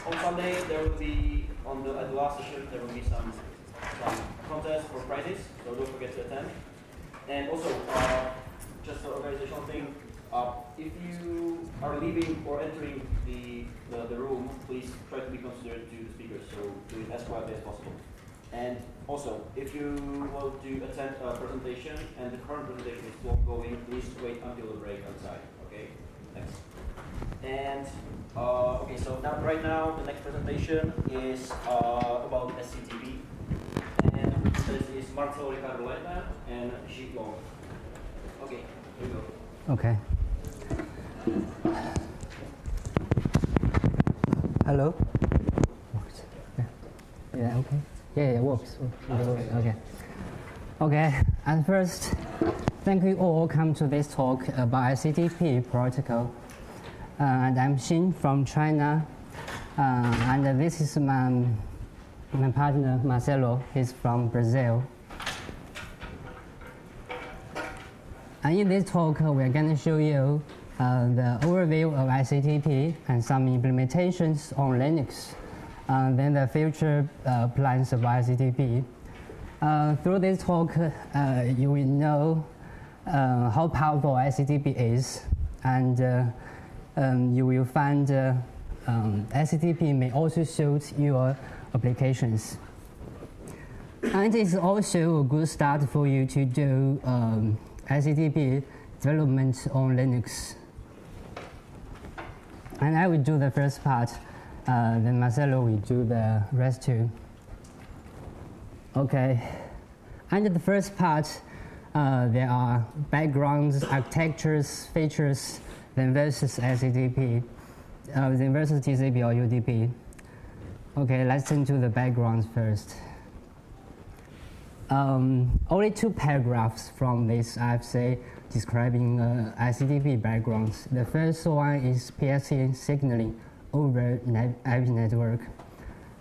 On Sunday, there will be, at the last session, there will be some contests for prizes, so don't forget to attend. And also, just an organizational thing, if you are leaving or entering the room, please try to be considerate to the speakers, so do it as quietly as possible. And also, if you want to attend a presentation and the current presentation is still ongoing, please wait until the break outside. Okay? Thanks. And okay, so right now the next presentation is about SCTP, and this is Marcelo Ricardo Leitner and Xin Long. Okay, here we go. Okay. Hello. Works. Yeah. Yeah. Okay. Yeah. It works. Okay. Okay. And first, thank you all come to this talk about SCTP protocol. And I'm Xin from China, and this is my partner Marcelo. He's from Brazil. And in this talk, we're going to show you the overview of SCTP and some implementations on Linux, then the future plans of SCTP. Through this talk, you will know how powerful SCTP is, and you will find SCTP may also suit your applications. And it's also a good start for you to do SCTP development on Linux. And I will do the first part, then Marcelo will do the rest too. Okay, and the first part, there are backgrounds, architectures, features, then versus SCTP, then versus TCP or UDP. Okay, let's turn to the backgrounds first. Only 2 paragraphs from this IFC describing SCTP backgrounds. The first one is PSTN signaling over IP network,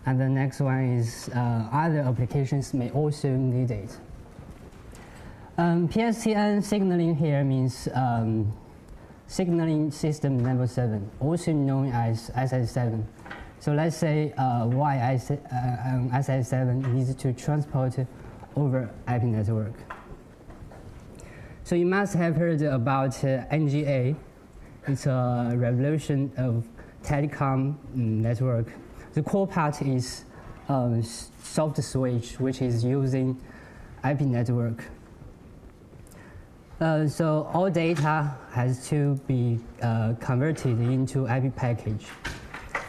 and the next one is other applications may also need it. PSTN signaling here means signaling system number 7, also known as SS7. So let's say why SS7 needs to transport over IP network. So you must have heard about NGA. It's a revolution of telecom network. The core part is soft switch, which is using IP network. So all data has to be converted into IP package.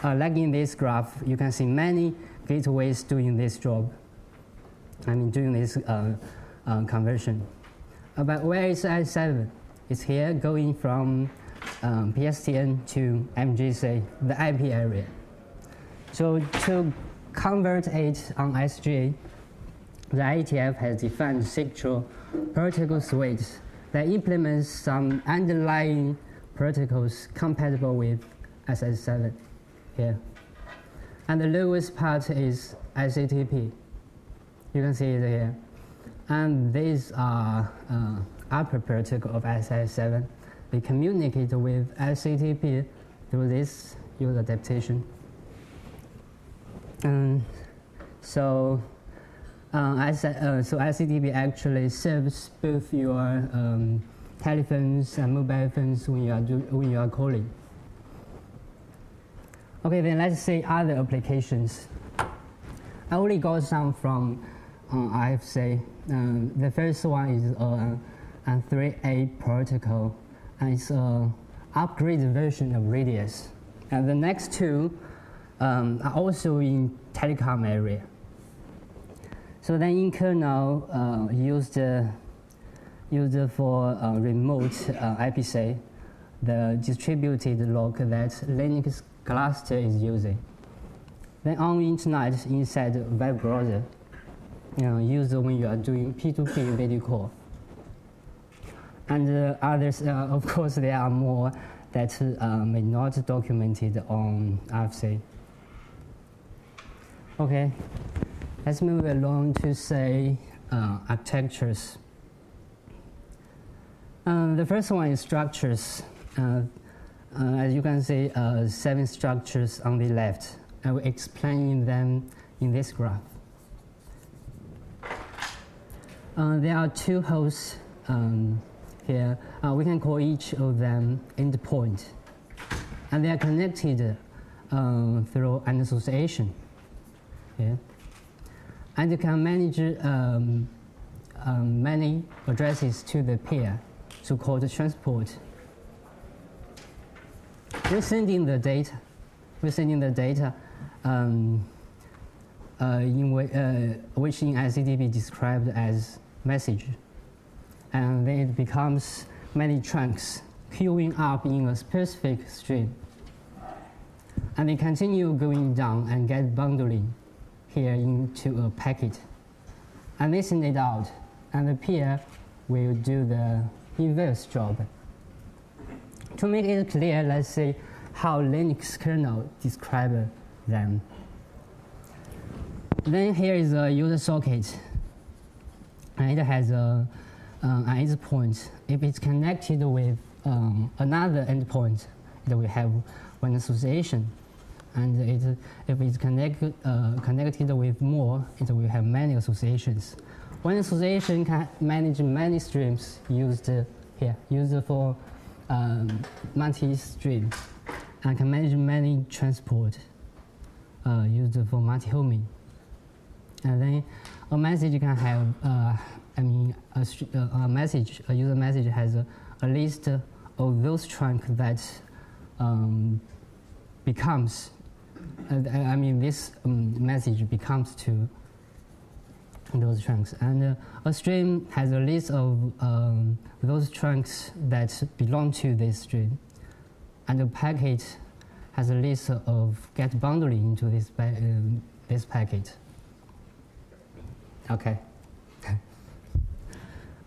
Like in this graph, you can see many gateways doing this job. I mean, doing this conversion. But where is SS7? It's here, going from PSTN to MGC, the IP area. So to convert it on SGA, the IETF has defined SIGTRAN protocol suites that implements some underlying protocols compatible with SS7 here. And the lowest part is SCTP. You can see it here. And these are upper protocol of SS7. They communicate with SCTP through this user adaptation. So SCTP actually serves both your telephones and mobile phones when you are calling. Okay, then let's see other applications. I only got some from IFC. The first one is a 3A protocol, and it's an upgraded version of Radius. And the next 2 are also in telecom area. So then in kernel used for remote IPC, the distributed lock that Linux cluster is using. Then on internet inside web browser, used when you are doing P2P video call. And others, of course, there are more that may not documented on IFC. Okay, let's move along to say architectures. The first one is structures. As you can see, 7 structures on the left. I will explain them in this graph. There are two hosts here. We can call each of them endpoint, and they are connected through an association. Yeah. And you can manage many addresses to the peer, so-called transport. We're sending the data. Which in SCTP described as message, and then it becomes many chunks queuing up in a specific stream, and they continue going down and get bundling here into a packet, and they send it out, and the peer will do the inverse job. To make it clear, let's see how Linux kernel describes them. Then here is a user socket, and it has an endpoint. If it's connected with another endpoint, it will have one association. And if it's connected with more, it will have many associations. One association can manage many streams used for multi-stream, and can manage many transport used for multi-homing. And then a message can have, a user message has a list of those trunks that becomes, this message becomes to those trunks. And a stream has a list of those trunks that belong to this stream. And a packet has a list of get bundling into this packet. Okay.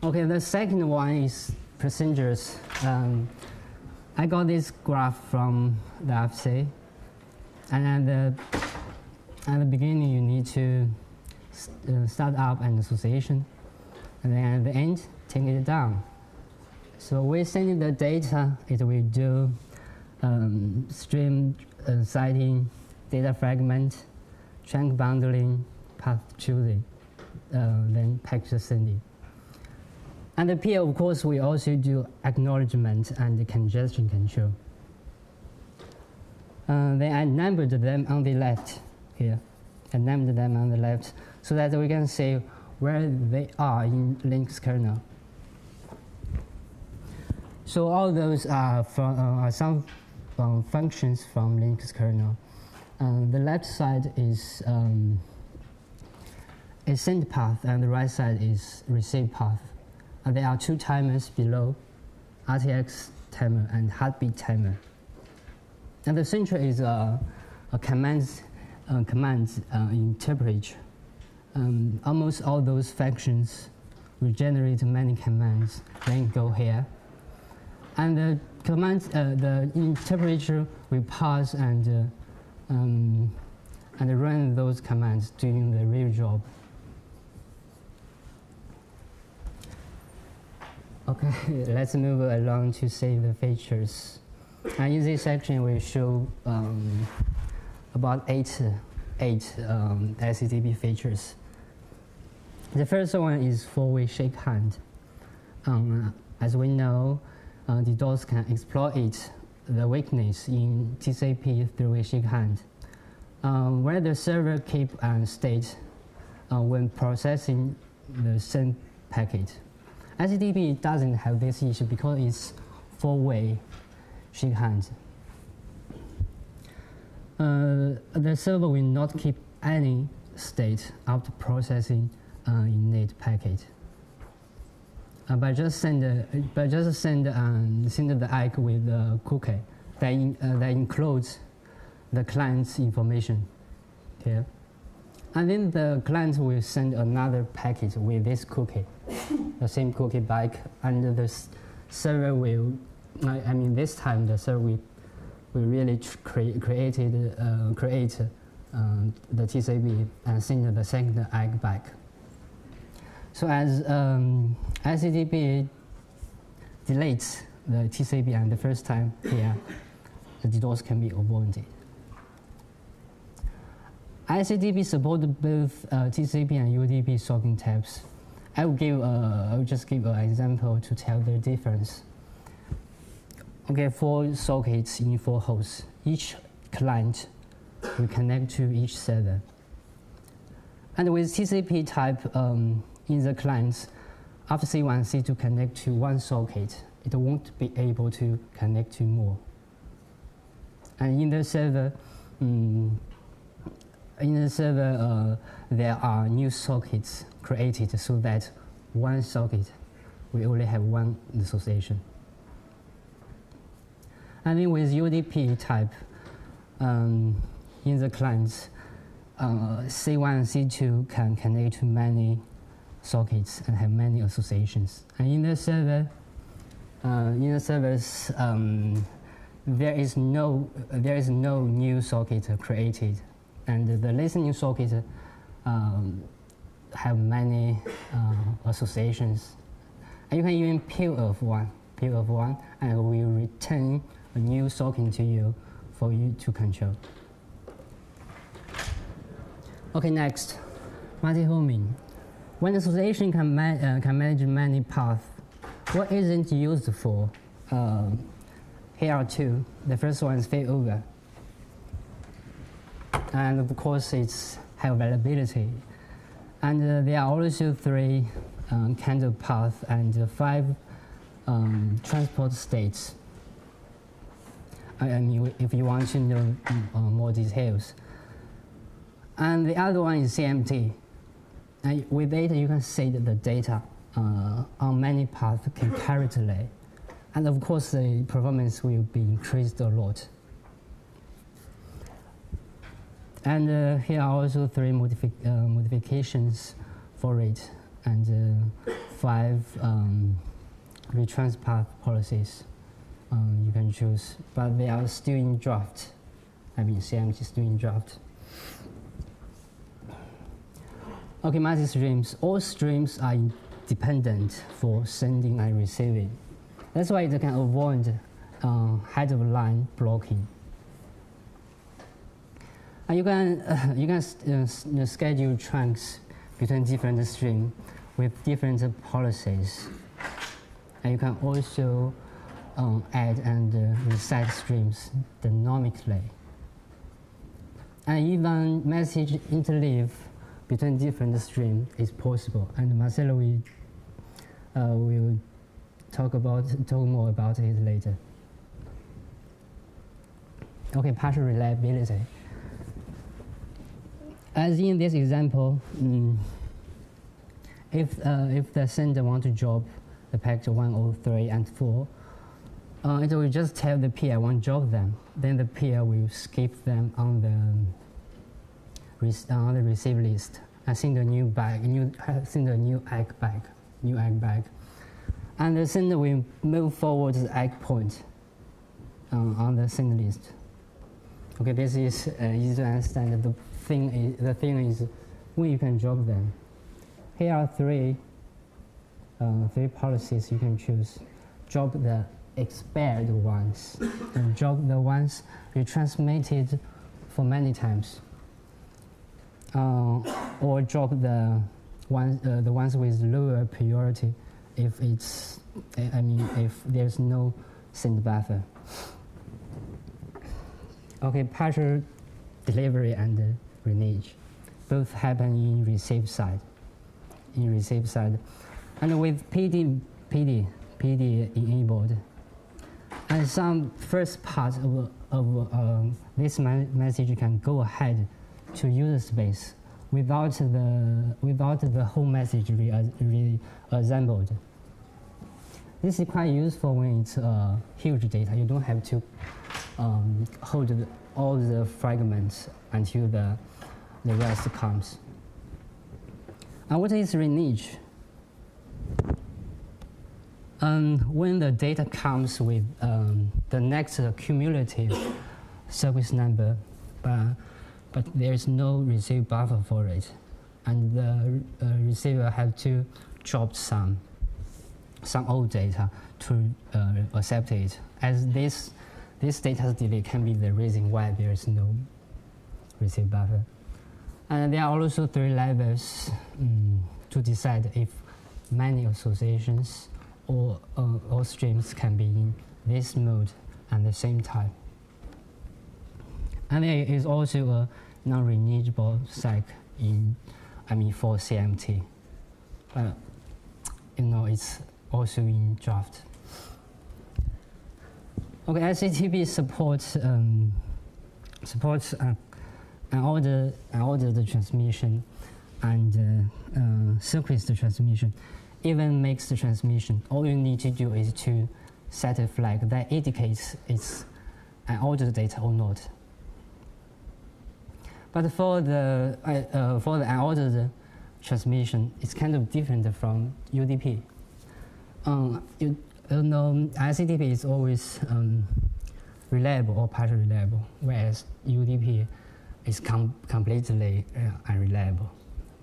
Okay, the second one is procedures. I got this graph from the FC, and at the beginning you need to start up an association, and then at the end take it down. So we're sending the data, it will do stream citing, data fragment, chunk bundling, path choosing, then packet sending. And the peer, of course, we also do acknowledgement and congestion control. Then I numbered them on the left here. I numbered them on the left so that we can see where they are in Linux kernel. So all those are some functions from Linux kernel. The left side is a send path, and the right side is receive path. And there are two timers below, RTX timer and heartbeat timer. And the center is a commands interpreter. Almost all those functions will generate many commands, then go here. And the commands, the interpreter will pause and run those commands doing the real job. Okay, let's move along to see the features. And in this section, we show about eight SCTP features. The first one is four-way shakehand. As we know, DDoS can exploit the weakness in TCP three-way shakehand, where the server keep and state when processing the send packet. SCTP doesn't have this issue because it's four-way shakehand. The server will not keep any state after processing init packet. But just send the ACK with a cookie that includes the client's information. Okay. And then the client will send another packet with this cookie, the same cookie back, and the server will, this time the server will really create the TCP and send the second ACK back. So as SCTP deletes the TCP and the first time here, the DDoS can be avoided. SCTP supports both TCP and UDP socket types. I will just give an example to tell the difference. Okay, 4 sockets in 4 hosts. Each client will connect to each server. And with TCP type in the clients, after C1 and C2 connect to one socket, it won't be able to connect to more. And in the server, there are new sockets created so that one socket will only have one association. And then with UDP type, in the clients, C1 and C2 can connect to many sockets and have many associations. And in the server, there is no new socket created, and the listening socket have many associations. And you can even peel off one, and it will return a new socket to you for you to control. Okay, next, multi-homing. When association can manage many paths, what isn't used for? Here are 2. The first one is failover. And of course, it's high availability. And there are also 3 kinds of paths and 5 transport states. I mean, if you want to know more details. And the other one is CMT. And with it, you can set the data on many paths concurrently. And of course, the performance will be increased a lot. And here are also 3 modifications for it, and 5 retrans path policies you can choose. But they are still in draft. I mean, CMT is still in draft. Okay, multi-streams. All streams are independent for sending and receiving. That's why it can avoid head-of-line blocking. And you can schedule trunks between different streams with different policies. And you can also add and reset streams dynamically. And even message interleave between different streams is possible. And Marcelo will talk more about it later. Okay, partial reliability. As in this example, if the sender wants to drop the packet 1, 3, and 4, it will just tell the peer I want to drop them. Then the peer will skip them on the receive list and send a new egg back. And the sender will move forward the egg point on the send list. Okay, this is easy to understand. The thing is when you can drop them. Here are 3 policies you can choose. Drop the expired ones and drop the ones retransmitted for many times. Or drop the ones with lower priority if if there's no send buffer. Okay, partial delivery and Renege both happen in receive side. And with PD enabled, and some first part of this message can go ahead to user space without the whole message reassembled. This is quite useful when it's huge data. You don't have to hold all the fragments until the rest comes. And what is Renege? When the data comes with the next cumulative service number, but there is no receive buffer for it, and the receiver have to drop some old data to accept it, as this data delay can be the reason why there is no receive buffer. And there are also 3 levels to decide if many associations or streams can be in this mode at the same time. And there is also a non-renegeable sec for CMT. It's also in draft. Okay, SCTP supports ordered transmission and sequenced transmission, even mixed transmission. All you need to do is to set a flag that indicates it's an ordered data or not. But for the unordered transmission, it's kind of different from UDP. SCTP is always reliable or partially reliable, whereas UDP is completely unreliable.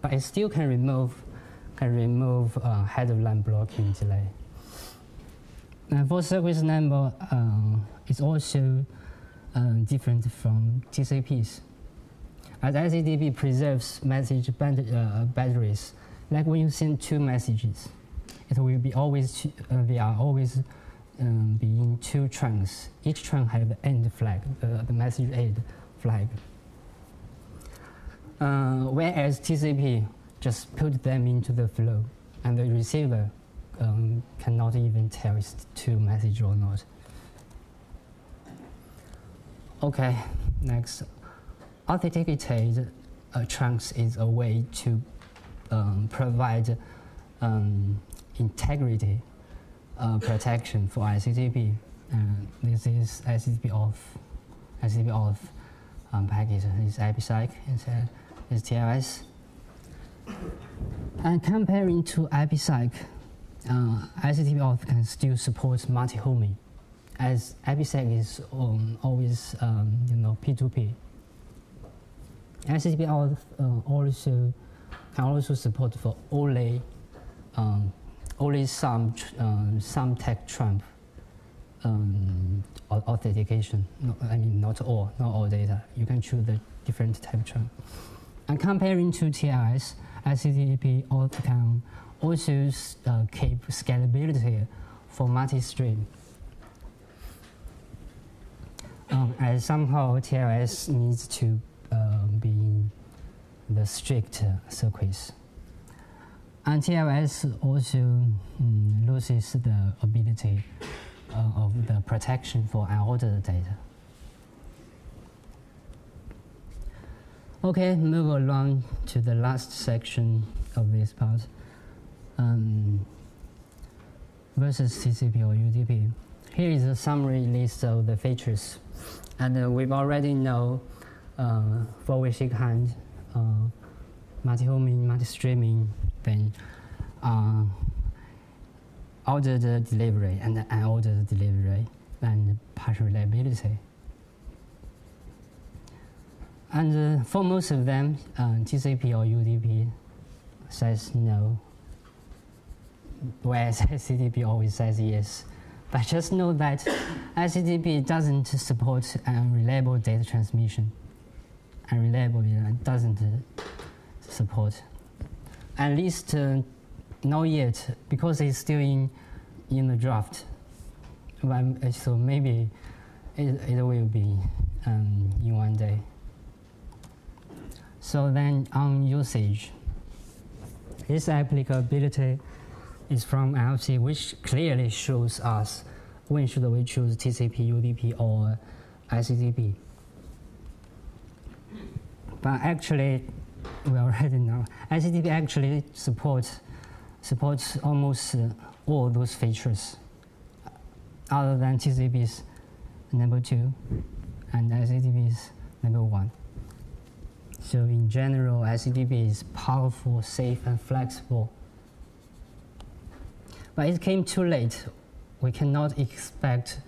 But it still can remove head of line blocking delay. And for sequence number, it's also different from TCPs. As SCTP preserves message batteries, like when you send 2 messages, it will be always they are always be in 2 trunks. Each trunk has the end flag, the message end flag. Whereas TCP just put them into the flow, and the receiver cannot even tell it's 2 messages or not. Okay, next. Authenticated trunks is a way to provide integrity protection for SCTP. This is SCTP off package. It's IPsec, it's TLS. And comparing to IPsec, SCTP auth can still support multihoming, as IPsec is always P2P. SCTP auth can also support for only some tech trump authentication. Not all data. You can choose the different type trump. And comparing to TLS, SCTP auth can also keep scalability for multi-stream. As somehow TLS needs to be in the strict sequence. And TLS also loses the ability of the protection for unordered data. Okay, move along to the last section of this part. Versus TCP or UDP. Here is a summary list of the features. And we've already know four-way shakehand, multi-homing, multi-streaming, then ordered delivery and unordered delivery, and partial reliability. And for most of them, TCP or UDP says no, whereas SCTP always says yes. But just know that SCTP doesn't support reliable data transmission. Unreliable doesn't support. At least not yet, because it's still in the draft. So maybe it will be in one day. So then on usage, this applicability is from LC, which clearly shows us when should we choose TCP, UDP, or SCTP. But actually, we already know SCTP actually supports almost all those features, other than TCP's number 2 and SCTP's number 1. So in general, SCTP is powerful, safe, and flexible. But it came too late. We cannot expect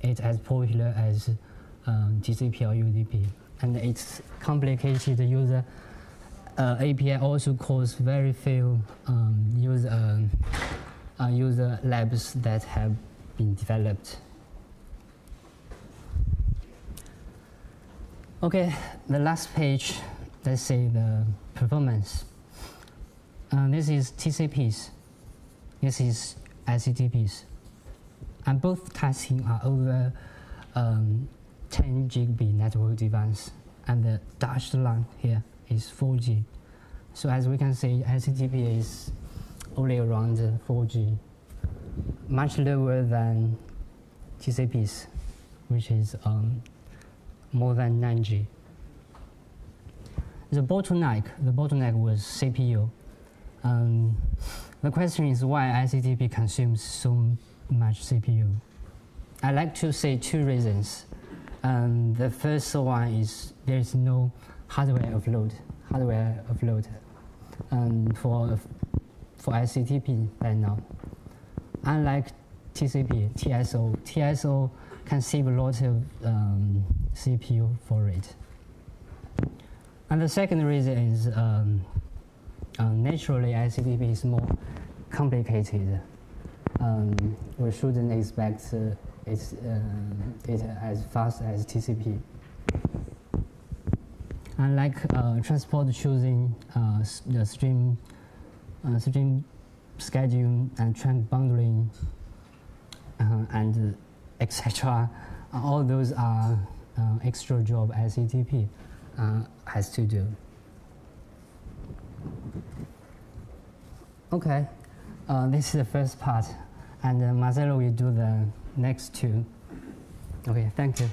it as popular as TCP or UDP. And its complicated user API also caused very few user labs that have been developed. Okay, the last page let's say the performance. This is TCPs. This is SCTPs. And both testing are over 10 gigabit network device. And the dashed line here is 4G. So as we can see, SCTP is only around 4G, much lower than TCPs, which is more than 9G. The bottleneck was CPU. The question is why SCTP consumes so much CPU. I like to say two reasons. The first one is there is no hardware offload for SCTP right now. Unlike TCP, TSO can save a lot of CPU for it. And the second reason is naturally SCTP is more complicated. We shouldn't expect it as fast as TCP. Unlike transport choosing, the stream schedule and trunk bundling and etc. All those are extra job SCTP has to do. Okay, this is the first part, and Marcelo will do the next two. Okay, thank you.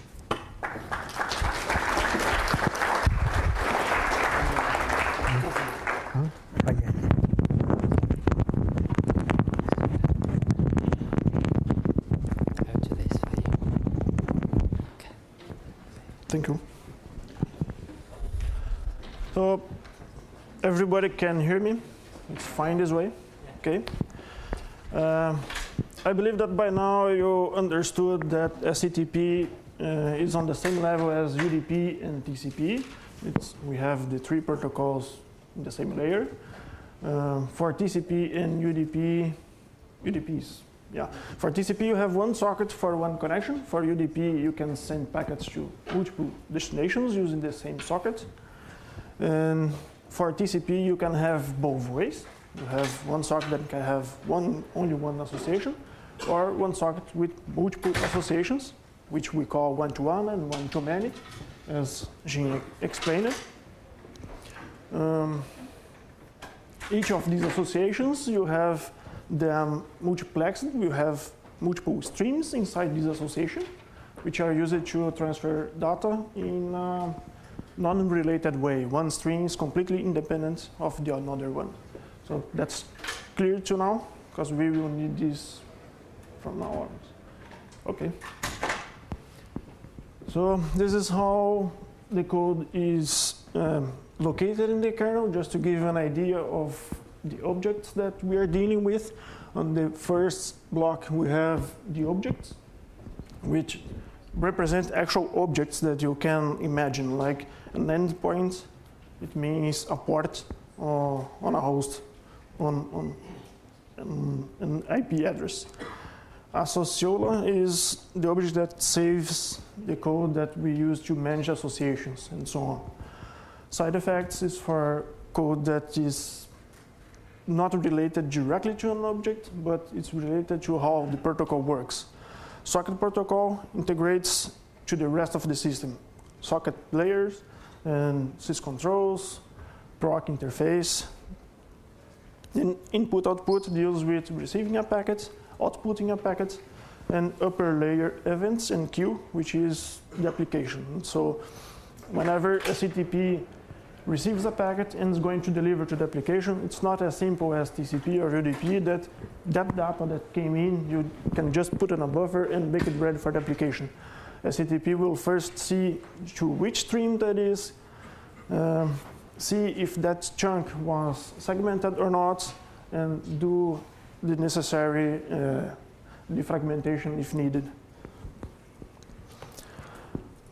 Thank you. So everybody can hear me? It's fine this way? Okay. I believe that by now you understood that SCTP is on the same level as UDP and TCP. We have the three protocols in the same layer. For TCP and UDPs. Yeah. For TCP, you have one socket for one connection. For UDP, you can send packets to multiple destinations using the same socket. And for TCP, you can have both ways. You have one socket that can have only one association, or one socket with multiple associations, which we call one-to-one and one-to-many, as Xin explained. Each of these associations, you have them multiplexed. You have multiple streams inside this association, which are used to transfer data in a non-related way. One stream is completely independent of the another one. So that's clear to now, because we will need this from now on. Okay. So this is how the code is located in the kernel, just to give you an idea of the objects that we are dealing with. On the first block, we have the objects, which represent actual objects that you can imagine, like an endpoint. It means a port on a host on an IP address. A sociola is the object that saves the code that we use to manage associations and so on. Side effects is for code that is not related directly to an object, but it's related to how the protocol works. Socket protocol integrates to the rest of the system. Socket layers and syscontrols, proc interface. Then input-output deals with receiving a packet, outputting a packet, and upper layer events and queue, which is the application. So whenever a SCTP receives a packet and is going to deliver to the application, it's not as simple as TCP or UDP that data that came in, you can just put in a buffer and make it ready for the application. SCTP will first see to which stream that is, see if that chunk was segmented or not, and do the necessary defragmentation if needed.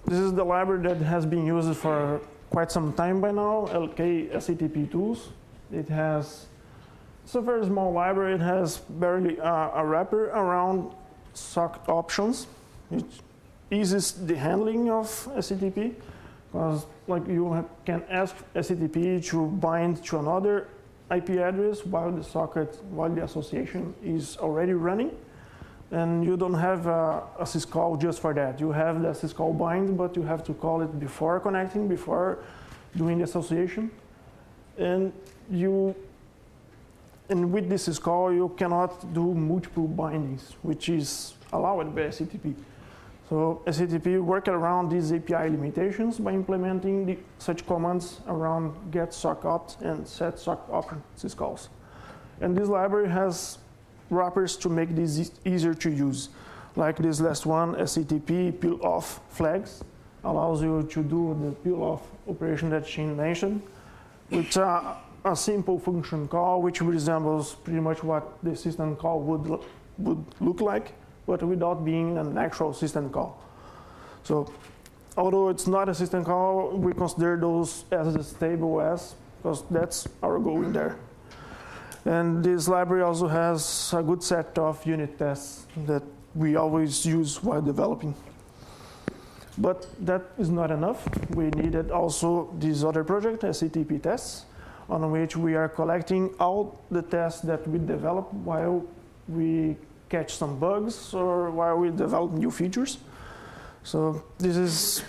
This is the library that has been used for quite some time by now, lksctp tools. It's a very small library. It has barely a wrapper around socket options. It eases the handling of SCTP, Because like can ask SCTP to bind to another IP address while the association is already running. And you don't have a syscall just for that. You have the syscall bind, but you have to call it before connecting, before doing the association. And with this syscall, you cannot do multiple bindings, which is allowed by SCTP. So SCTP work around these API limitations by implementing such commands around get sock opt and set sock opt syscalls. And this library has wrappers to make this easier to use. Like this last one, SCTP peel off flags, allows you to do the peel off operation that Xin mentioned, with a simple function call, which resembles pretty much what the system call would look like, but without being an actual system call. So although it's not a system call, we consider those as stable as, because that's our goal in there. And this library also has a good set of unit tests that we always use while developing. But that is not enough. We needed also this other project, SCTP tests, on which we are collecting all the tests that we develop while we catch some bugs or while we develop new features. So this is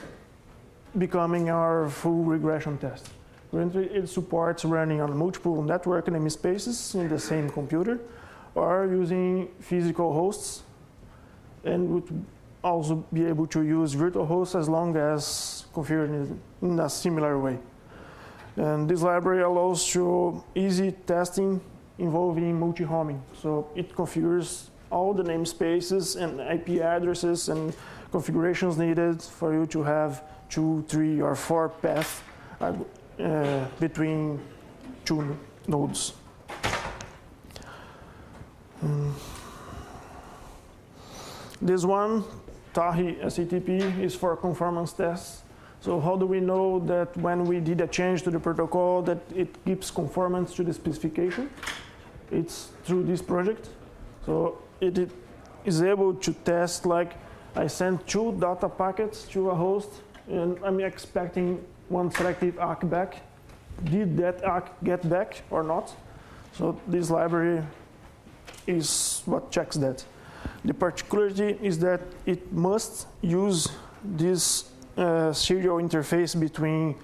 becoming our full regression test. Currently, it supports running on multiple network namespaces in the same computer or using physical hosts, and would also be able to use virtual hosts as long as configured in a similar way. And this library allows to easy testing involving multi-homing. So it configures all the namespaces and IP addresses and configurations needed for you to have 2, 3, or 4 paths between 2 nodes. This one, tahi-sctp, is for conformance tests. So how do we know that when we did a change to the protocol that it keeps conformance to the specification? It's through this project. So it is able to test, like I sent 2 data packets to a host and I'm expecting one selective ACK back. Did that ACK get back or not? So this library is what checks that. The particularity is that it must use this serial interface between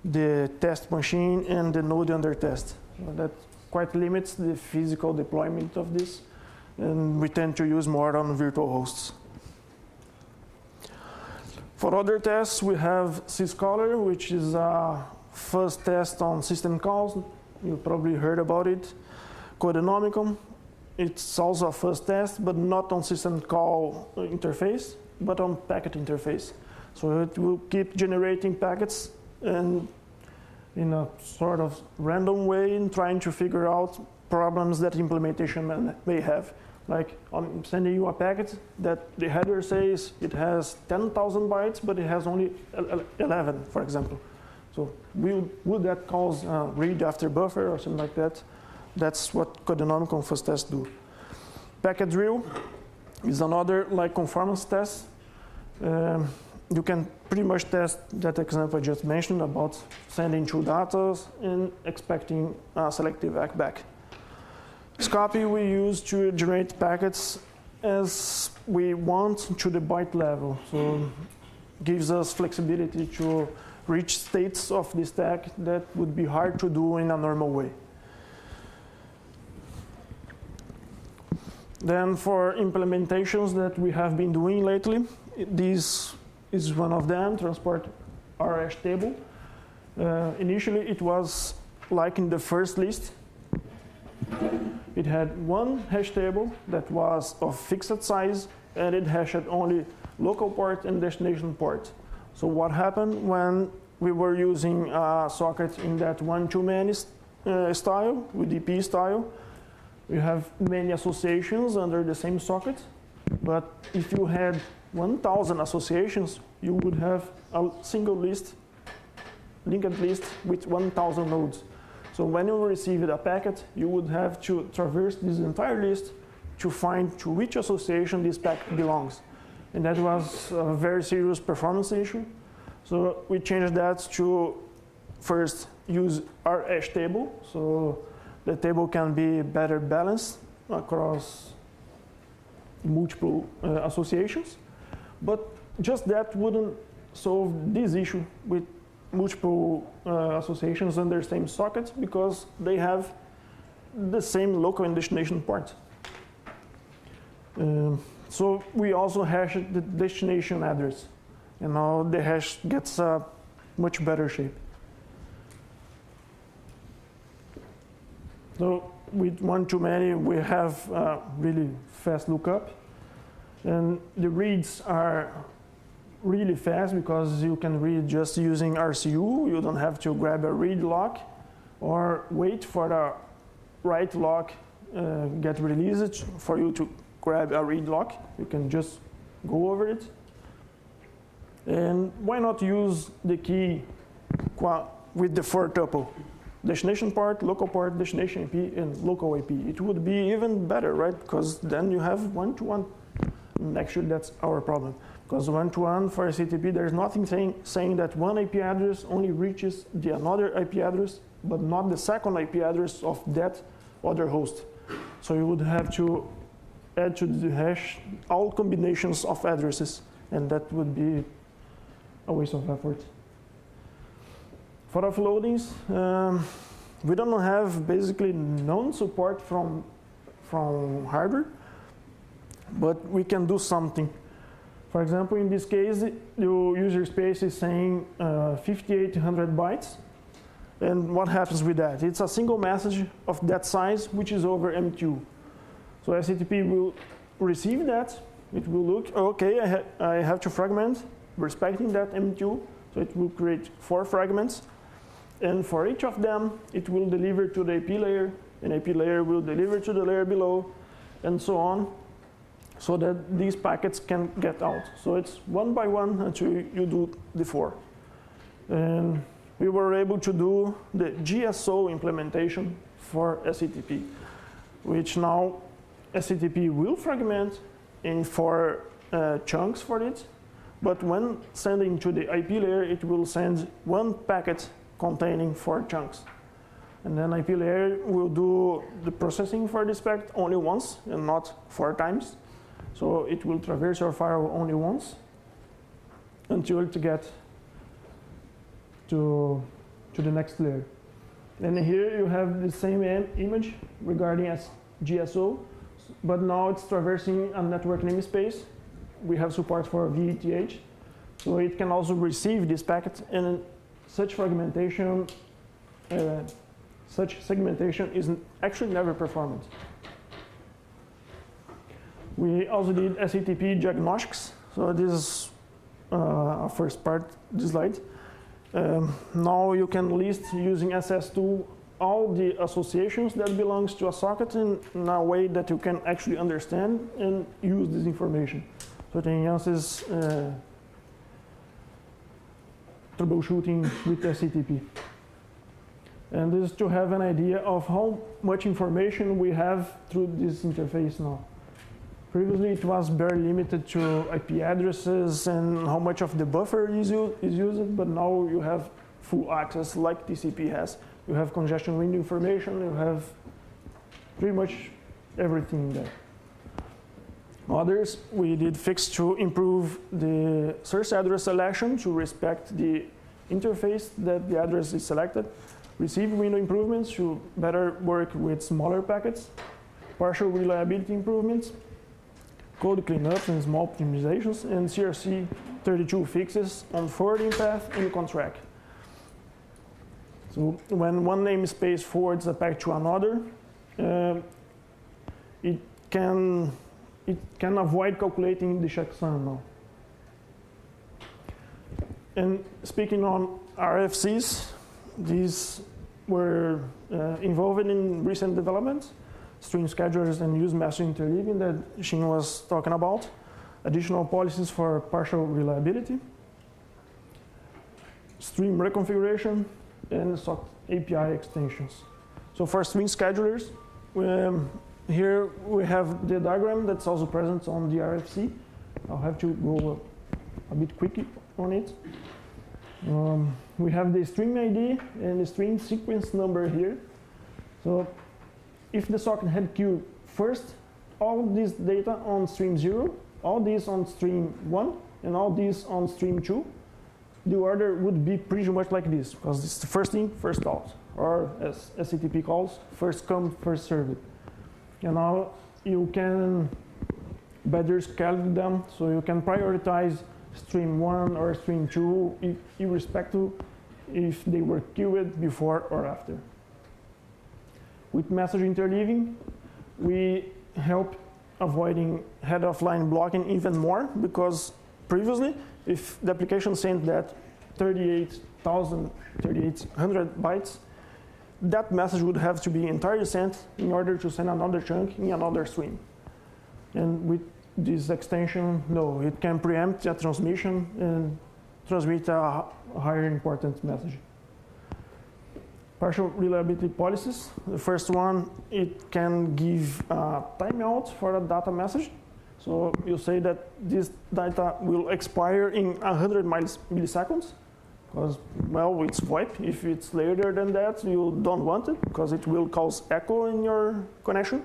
the test machine and the node under test. So that quite limits the physical deployment of this, and we tend to use more on virtual hosts. For other tests, we have syscaller, which is a first test on system calls. You probably heard about it. Codenomicon, it's also a first test, but not on system call interface, but on packet interface. So it will keep generating packets and in a sort of random way in trying to figure out problems that implementation may have. Like I'm sending you a packet that the header says it has 10,000 bytes, but it has only 11, for example. So would that cause read after buffer or something like that? That's what Codenomicon first tests do. Packet drill is another like conformance test. You can pretty much test that example I just mentioned about sending 2 data and expecting a selective ACK back. Scopy we use to generate packets as we want to the byte level. So gives us flexibility to reach states of the stack that would be hard to do in a normal way. Then for implementations that we have been doing lately, this is one of them, transport Rhashtable. Initially, it was like in the first list. It had one hash table that was of fixed size, and it hashed only local port and destination port. So what happened when we were using a socket in that one-to-many style, UDP style, we have many associations under the same socket, but if you had 1,000 associations, you would have a single list, linked list with 1,000 nodes. So when you received a packet, you would have to traverse this entire list to find to which association this packet belongs. And that was a very serious performance issue. So we changed that to first use Rhashtable, so the table can be better balanced across multiple associations. But just that wouldn't solve this issue with multiple associations under the same socket, because they have the same local and destination port. So we also hash the destination address, and now the hash gets a much better shape. So with one-to-many, we have really fast lookup, and the reads are really fast because you can read just using RCU. You don't have to grab a read lock or wait for the write lock get released for you to grab a read lock. You can just go over it. And why not use the key with the 4 tuple? Destination port, local port, destination IP, and local IP. It would be even better, right? Because then you have one-to-one. Actually, that's our problem. Because one-to-one for SCTP, there's nothing saying that one IP address only reaches the another IP address, but not the second IP address of that other host. So you would have to add to the hash all combinations of addresses, and that would be a waste of effort. For offloadings, we don't have basically non-support from hardware, but we can do something. For example, in this case, the user space is saying 5,800 bytes. And what happens with that? It's a single message of that size, which is over M2. So SCTP will receive that. It will look, okay, I have to fragment, respecting that M2. So it will create 4 fragments. And for each of them, it will deliver to the IP layer. And IP layer will deliver to the layer below, and so on, so that these packets can get out. So it's one by one until you do the 4. And we were able to do the GSO implementation for SCTP, which now SCTP will fragment in 4 chunks for it. But when sending to the IP layer, it will send 1 packet containing 4 chunks. And then IP layer will do the processing for this packet only once and not 4 times. So it will traverse your file only once until it gets to the next layer. And here you have the same image regarding as GSO, but now it's traversing a network namespace. We have support for VETH, so it can also receive this packet, and such fragmentation, such segmentation is actually never performed. We also did SCTP diagnostics. So this is our first part, this slide. Now you can list using SS2 all the associations that belongs to a socket in a way that you can actually understand and use this information. So everything else is troubleshooting with SCTP. And this is to have an idea of how much information we have through this interface now. Previously, it was very limited to IP addresses and how much of the buffer is used, but now you have full access like TCP has. You have congestion window information, you have pretty much everything there. Others, we did fix to improve the source address selection to respect the interface that the address is selected. Receive window improvements to better work with smaller packets. Partial reliability improvements. Code cleanups and small optimizations, and CRC32 fixes on forwarding path and contract. So when one namespace forwards a packet to another, it can avoid calculating the checksum now. And speaking on RFCs, these were involved in recent developments. Stream schedulers and use master interleaving that Xin was talking about, additional policies for partial reliability, stream reconfiguration, and SOC API extensions. So for stream schedulers, here we have the diagram that's also present on the RFC. I'll have to go a bit quickly on it. We have the stream ID and the stream sequence number here. So if the socket had queued first, all this data on stream 0, all these on stream 1, and all these on stream 2, the order would be pretty much like this, because it's the first in, first out, or as SCTP calls, first come, first served. And now you can better schedule them, so you can prioritize stream 1 or stream 2, irrespective if they were queued before or after. With message interleaving, we help avoiding head offline blocking even more, because previously, if the application sent that 3800 bytes, that message would have to be entirely sent in order to send another chunk in another stream. And with this extension, no, it can preempt that transmission and transmit a higher important message. Partial reliability policies. The first one, it can give a timeout for a data message. So you say that this data will expire in 100 milliseconds, because, well, it's VoIP. If it's later than that, you don't want it, because it will cause echo in your connection.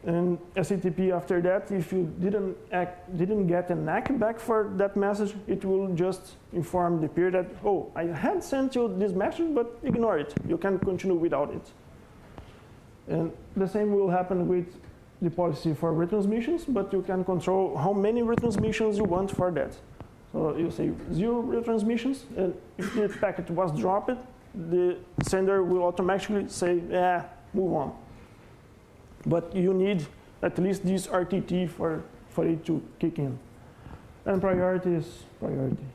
And SCTP after that, if you didn't get an ACK back for that message, it will just inform the peer that, oh, I had sent you this message, but ignore it. You can continue without it. And the same will happen with the policy for retransmissions, but you can control how many retransmissions you want for that. So you say 0 retransmissions, and if the packet was dropped, the sender will automatically say, yeah, move on. But you need at least this RTT for it to kick in. And priority is priority.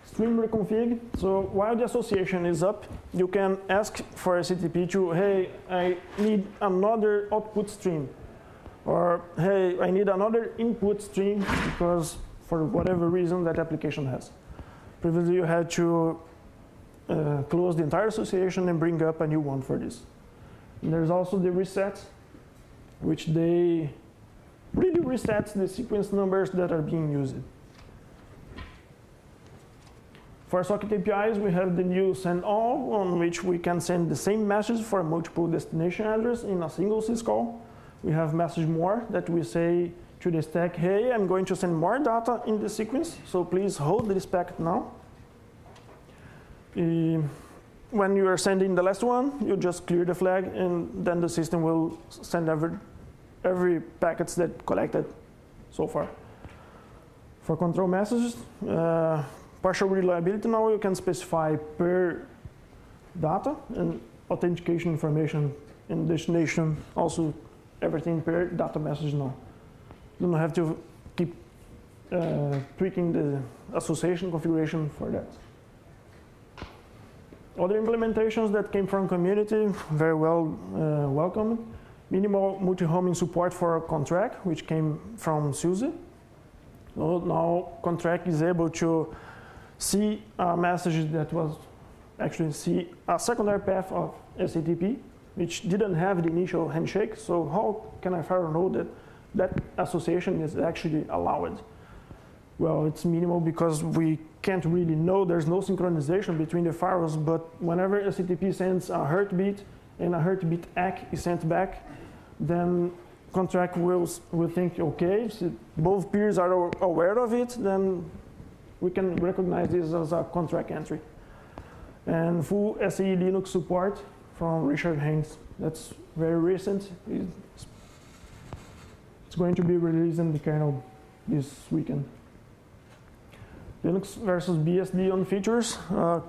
Stream reconfig. So while the association is up, you can ask for SCTP to, hey, I need another output stream. Or, hey, I need another input stream, because for whatever reason that application has. Previously, you had to close the entire association and bring up a new one for this. And there's also the reset, which they really resets the sequence numbers that are being used. For socket APIs, we have the new send all, on which we can send the same message for multiple destination address in a single syscall. We have message more, that we say to the stack, hey, I'm going to send more data in the sequence, so please hold this packet now. When you are sending the last one, you just clear the flag, and then the system will send every packets that collected so far. For control messages, partial reliability now, you can specify per data, and authentication information and destination, also everything per data message now. You don't have to keep tweaking the association configuration for that. Other implementations that came from community, very well welcomed. Minimal multi-homing support for contract, which came from SUSE. So now contract is able to see a message that was actually see a secondary path of SCTP, which didn't have the initial handshake. So how can I further know that that association is actually allowed? Well, it's minimal because we can't really know. There's no synchronization between the firewalls, but whenever SCTP sends a heartbeat and a heartbeat ACK is sent back, then contract will think, okay, so both peers are aware of it, then we can recognize this as a contract entry. And full SE Linux support from Richard Haynes. That's very recent. It's going to be released in the kernel this weekend. Linux versus BSD on features.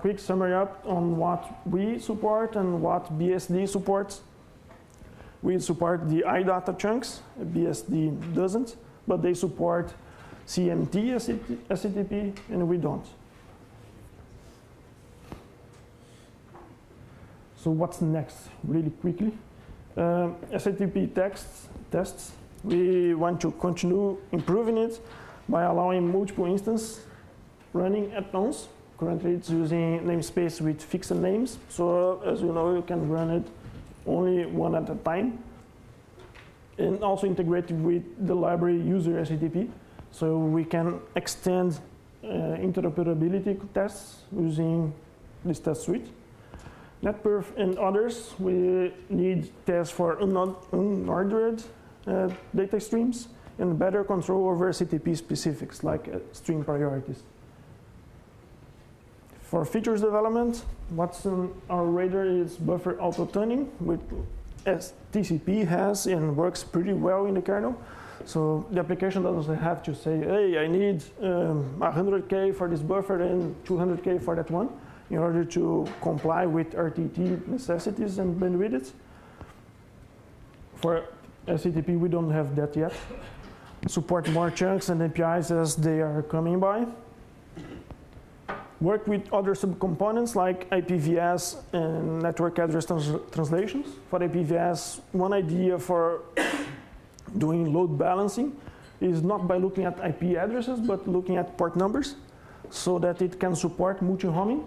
Quick summary up on what we support and what BSD supports. We support the iData chunks. BSD doesn't, but they support CMT SCTP, and we don't. So what's next, really quickly? SCTP tests. We want to continue improving it by allowing multiple instances running at once. Currently, it's using namespace with fixed names. So as you know, you can run it only one at a time. And also integrated with the library user SCTP. So we can extend interoperability tests using this test suite. NetPerf and others, we need tests for unordered data streams and better control over SCTP specifics like stream priorities. For features development, what's on our radar is buffer auto-tuning, which TCP has and works pretty well in the kernel. So the application doesn't have to say, hey, I need 100K for this buffer and 200K for that one in order to comply with RTT necessities and bandwidth. For SCTP, we don't have that yet. Support more chunks and APIs as they are coming by. Work with other subcomponents like IPVS and network address translations. For IPVS, one idea for doing load balancing is not by looking at IP addresses, but looking at port numbers so that it can support multi-homing.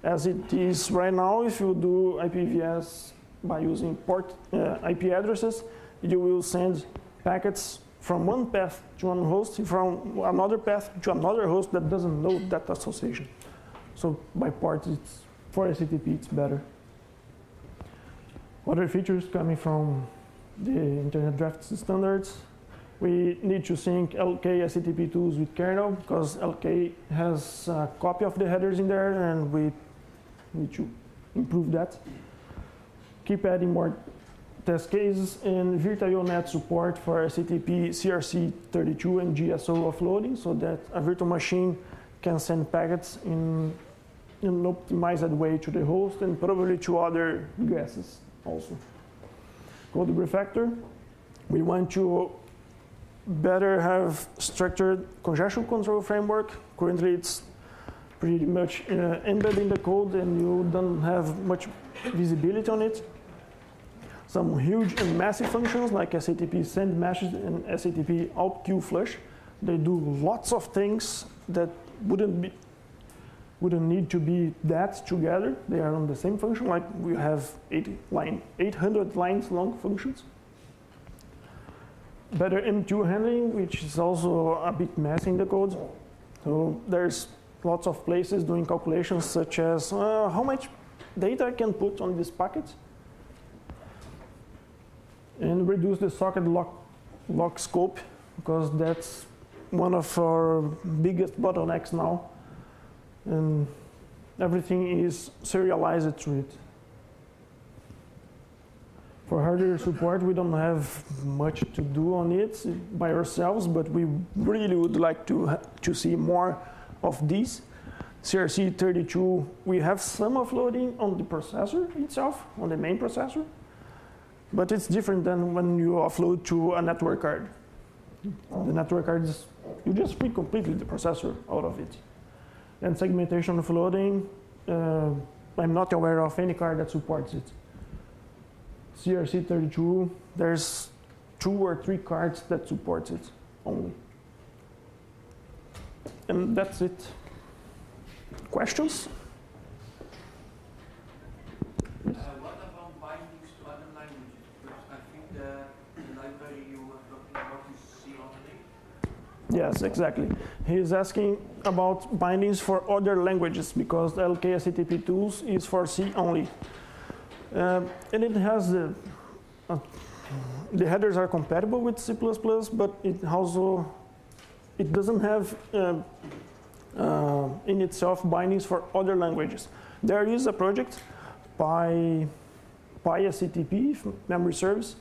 As it is right now, if you do IPVS by using port IP addresses, you will send packets from one path to one host, from another path to another host that doesn't know that association. So by port, for SCTP, it's better. Other features coming from the Internet Draft standards. We need to sync lksctp tools with kernel because LK has a copy of the headers in there, and we need to improve that. Keep adding more test cases and virtual net support for SCTP CRC32 and GSO offloading so that a virtual machine can send packets in an optimized way to the host and probably to other guesses also. Code Refactor. We want to better have structured congestion control framework. Currently it's pretty much embedded in the code and you don't have much visibility on it. Some huge and massive functions like SCTP send message and SCTP out queue flush. They do lots of things that wouldn't need to be that together. They are on the same function, like we have 800 lines long functions. Better M2 handling, which is also a bit messy in the code. So there's lots of places doing calculations such as how much data I can put on this packet. And reduce the socket lock scope, because that's one of our biggest bottlenecks now. And everything is serialized through it. For hardware support, we don't have much to do on it by ourselves, but we really would like to see more of these. CRC32, we have some offloading on the processor itself, on the main processor. But it's different than when you offload to a network card. The network cards, you just free completely the processor out of it. And segmentation offloading, I'm not aware of any card that supports it. CRC32, there's 2 or 3 cards that supports it only. And that's it. Questions? What about bindings to other languages? Because I think the library you were talking about is C only. Yes, exactly. He is asking about bindings for other languages because the lksctp tools is for C only. And it has the headers are compatible with C++, but it doesn't have in itself bindings for other languages. There is a project by PSTN, memory service,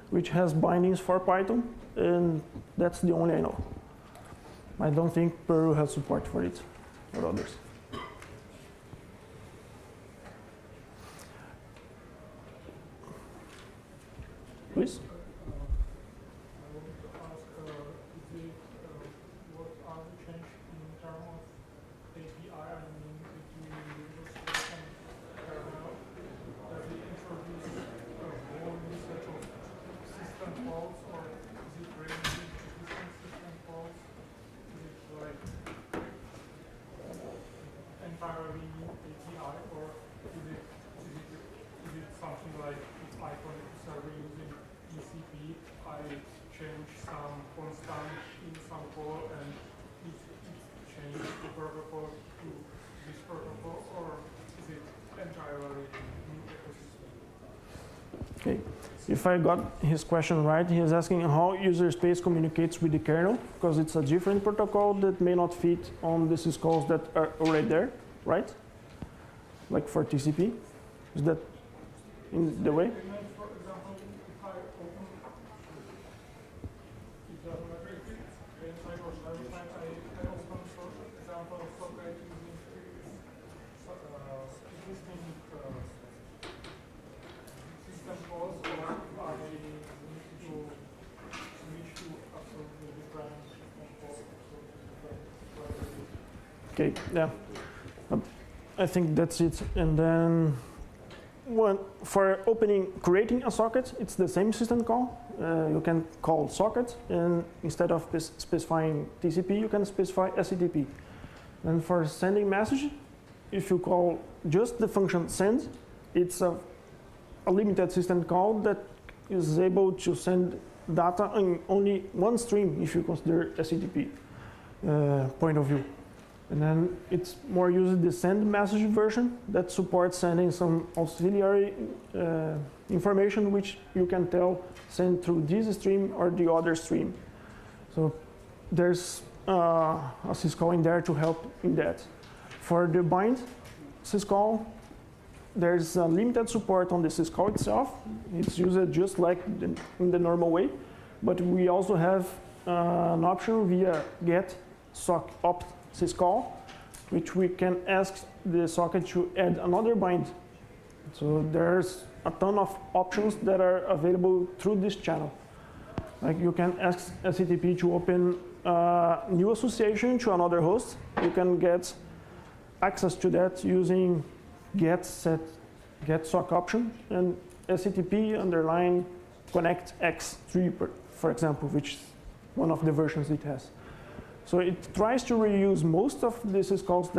which has bindings for Python, and that's the only I know. I don't think Perl has support for it or others. Please? I want to ask, what are the changes in terms of API between Windows and kernel? Does it introduce more usage of system calls, or is it ranging existing system calls? Is it like entirely new API, or is it something like if I connect to server using TCP, I change some constant in some call, and it changes change the protocol to this protocol, or is it entirely new ecosystem? Okay. If I got his question right, he is asking how user space communicates with the kernel, because it's a different protocol that may not fit on the syscalls that are already there, right? Like for TCP. Is that in the way? For example, if I open, it doesn't matter if it's inside or server-side, I open for example of socket using existing system calls, or I need to switch to absolutely different system calls, Okay, yeah. I think that's it. And then for creating a socket, it's the same system call. You can call socket, and instead of specifying TCP, you can specify SCTP. And for sending message, if you call just the function send, it's a limited system call that is able to send data in only one stream if you consider SCTP point of view. And then it's more used the send message version that supports sending some auxiliary information which you can tell send through this stream or the other stream. So there's a syscall in there to help in that. For the bind syscall, there's a limited support on the syscall itself. It's used just like in the normal way, but we also have an option via get sock opt syscall, which we can ask the socket to add another bind. So there's a ton of options that are available through this channel. Like you can ask SCTP to open a new association to another host. You can get access to that using get sock option and SCTP underline connect x3, for example, which is one of the versions it has. So it tries to reuse most of the syscalls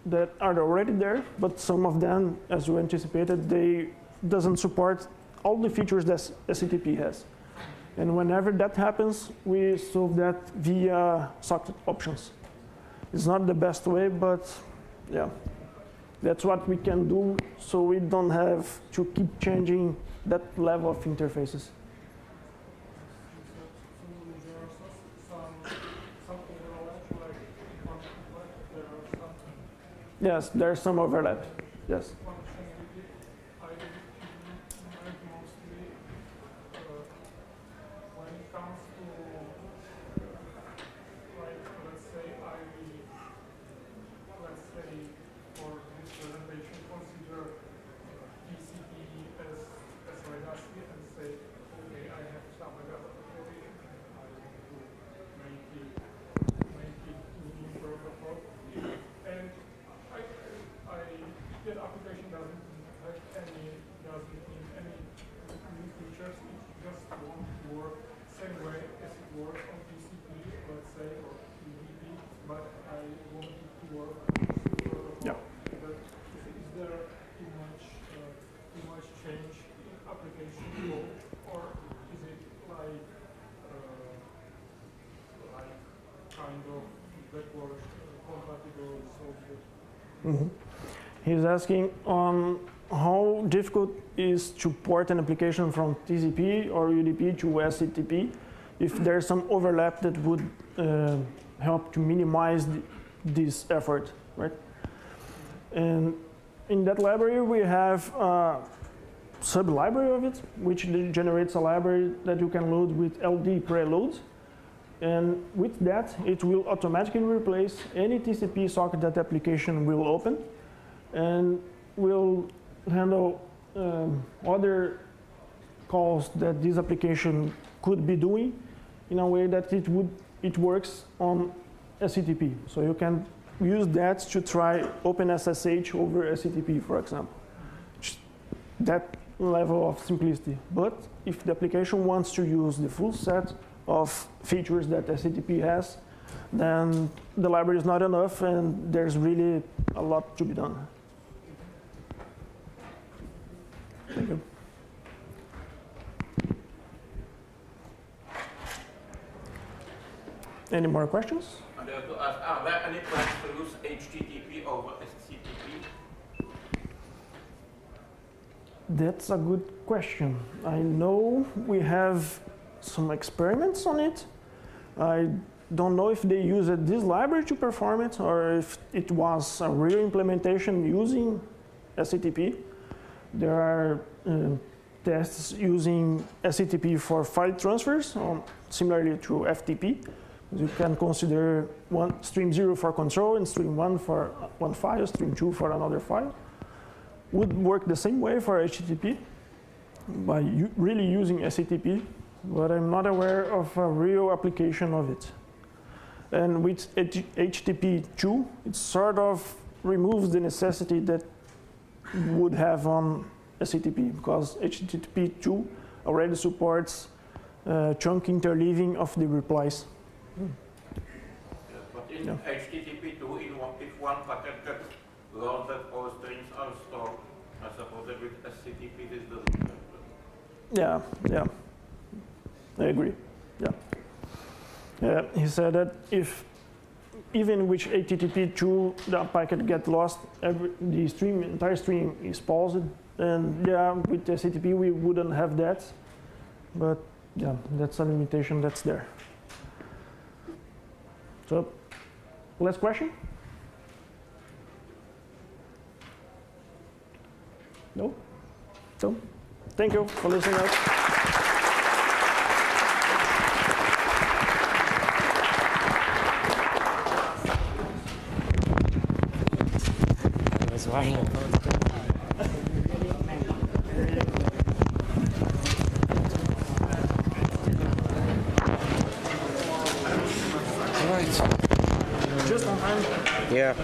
that are already there, but some of them, as you anticipated, they doesn't support all the features that SCTP has. And whenever that happens, we solve that via socket options. It's not the best way, but yeah, that's what we can do, so we don't have to keep changing that level of interfaces. Yes, there's some overlap. Yes. When it comes to, like, let's say for this presentation, consider TCP as legacy and say, okay, I have some legacy and I want to make it to new protocol. And that application doesn't need any new features. It just wants to work same way as it works on TCP, let's say, or UDP, but I want it to work on this protocol. Yeah. But is there too much change in application code, or is it like kind of backward compatible so that? Mm-hmm. He's asking on how difficult is to port an application from TCP or UDP to SCTP, if there's some overlap that would help to minimize this effort, right? And in that library, we have a sub-library of it, which generates a library that you can load with LD preload. And with that, it will automatically replace any TCP socket that the application will open, and will handle other calls that this application could be doing in a way that it works on SCTP. So you can use that to try OpenSSH over SCTP, for example. That level of simplicity. But if the application wants to use the full set of features that SCTP has, then the library is not enough, and there's really a lot to be done. Thank you. Any more questions? And wanted to ask, are there any plans to use HTTP over SCTP? That's a good question. I know we have some experiments on it. I don't know if they used this library to perform it or if it was a real implementation using SCTP. There are tests using SCTP for file transfers, similarly to FTP. You can consider stream 0 for control and stream 1 for one file, stream 2 for another file. Would work the same way for HTTP by really using SCTP, but I'm not aware of a real application of it. And with HTTP2, it sort of removes the necessity that would have on SCTP, because HTTP2 already supports chunk interleaving of the replies. But in HTTP2, if one packet gets loaded, all strings are stored. I suppose that with SCTP this doesn't happen. Yeah, I agree. Yeah, he said that if even with HTTP2 the packet gets lost, the entire stream is paused, and yeah, with SCTP we wouldn't have that, but yeah, that's a limitation that's there. So, last question? No? So, thank you for listening out. Right. Just on time. Yeah.